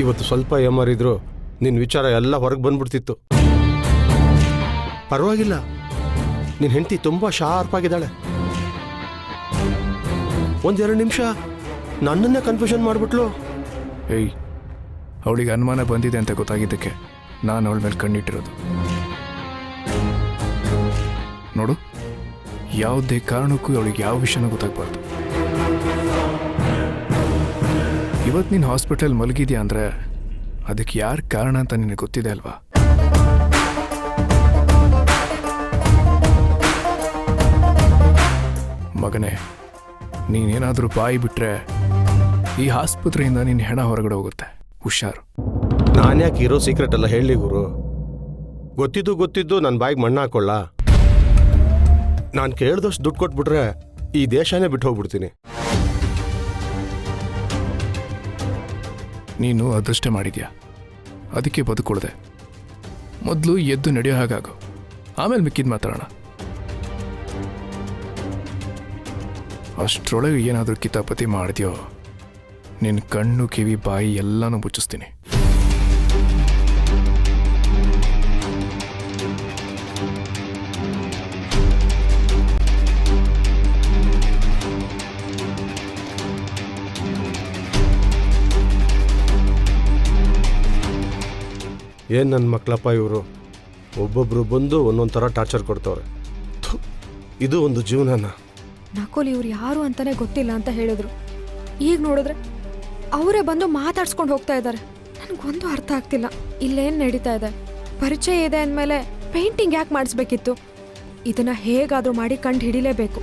ಇವತ್ತು ಸ್ವಲ್ಪ ಏಮಾರಿದ್ರು ನಿನ್ನ ವಿಚಾರ ಎಲ್ಲ ಹೊರಗೆ ಬಂದ್ಬಿಡ್ತಿತ್ತು. ಪರವಾಗಿಲ್ಲ, ನಿನ್ನ ಹೆಂಡತಿ ತುಂಬ ಶಾರ್ಪ್ ಆಗಿದ್ದಾಳೆ. ಒಂದೆರಡು ನಿಮಿಷ ನನ್ನನ್ನೇ ಕನ್ಫ್ಯೂಷನ್ ಮಾಡಿಬಿಟ್ಲು. ಏಯ್, ಅವಳಿಗೆ ಅನುಮಾನ ಬಂದಿದೆ ಅಂತ ಗೊತ್ತಾಗಿದ್ದಕ್ಕೆ ನಾನು ಅವಳ ಮೇಲೆ ಕಣ್ಣಿಟ್ಟಿರೋದು. ನೋಡು, ಯಾವುದೇ ಕಾರಣಕ್ಕೂ ಅವಳಿಗೆ ಯಾವ ವಿಷಯನೂ ಗೊತ್ತಾಗಬಾರ್ದು. ಇವತ್ತು ನೀನು ಹಾಸ್ಪಿಟಲ್ ಮಲಗಿದ್ಯಾ ಅಂದರೆ ಅದಕ್ಕೆ ಯಾರು ಕಾರಣ ಅಂತ ನಿನಗೆ ಗೊತ್ತಿದೆ ಅಲ್ವಾ? ಮಗನೇ, ನೀನೇನಾದರೂ ಬಾಯಿ ಬಿಟ್ಟರೆ ಈ ಆಸ್ಪತ್ರೆಯಿಂದ ನಿನ್ನ ಹೆಣ ಹೊರಗಡೆ ಹೋಗುತ್ತೆ. ಹುಷಾರು. ನಾನು ಯಾಕೆ ಇರೋ ಸೀಕ್ರೆಟ್ ಎಲ್ಲ ಹೇಳಿ ಗುರು? ಗೊತ್ತಿದ್ದು ನನ್ನ ಬಾಯಿಗೆ ಮಣ್ಣು ಹಾಕೊಳ್ಳ. ನಾನು ಕೇಳ್ದಷ್ಟು ದುಡ್ಡು ಕೊಟ್ಬಿಟ್ರೆ ಈ ದೇಶನೇ ಬಿಟ್ಟು ಹೋಗ್ಬಿಡ್ತೀನಿ. ನೀನು ಅದೃಷ್ಟ ಮಾಡಿದ್ಯಾ, ಅದಕ್ಕೆ ಬದುಕೊಳ್ದೆ. ಮೊದಲು ಎದ್ದು ನಡೆಯೋ ಹಾಗಾಗು, ಆಮೇಲೆ ಮಿಕ್ಕಿದ್ದು ಮಾತಾಡೋಣ. ಅಷ್ಟರೊಳಗೆ ಏನಾದರೂ ಕಿತಾಪತಿ ಮಾಡಿದ್ಯೋ ನಿನ್ನ ಕಣ್ಣು ಕಿವಿ ಬಾಯಿ ಎಲ್ಲನೂ ಮುಚ್ಚಿಸ್ತೀನಿ. ಏನು ನನ್ನ ಮಕ್ಕಳಪ್ಪ ಇವರು, ಒಬ್ಬೊಬ್ರು ಬಂದು ಒಂದೊಂದು ಥರ ಟಾರ್ಚರ್ ಕೊಡ್ತವ್ರೆ. ಇದು ಒಂದು ಜೀವನನ? ನಕುಲ್ ಇವ್ರು ಯಾರು ಅಂತಾನೆ ಗೊತ್ತಿಲ್ಲ ಅಂತ ಹೇಳಿದ್ರು. ಈಗ ನೋಡಿದ್ರೆ ಅವರೇ ಬಂದು ಮಾತಾಡ್ಸ್ಕೊಂಡು ಹೋಗ್ತಾ ಇದ್ದಾರೆ. ನನಗೊಂದು ಅರ್ಥ ಆಗ್ತಿಲ್ಲ, ಇಲ್ಲೇನು ನಡೀತಾ ಇದೆ? ಪರಿಚಯ ಇದೆ ಅಂದಮೇಲೆ ಪೇಂಟಿಂಗ್ ಯಾಕೆ ಮಾಡಿಸ್ಬೇಕಿತ್ತು? ಇದನ್ನ ಹೇಗಾದರೂ ಮಾಡಿ ಕಂಡು ಹಿಡಿಲೇಬೇಕು.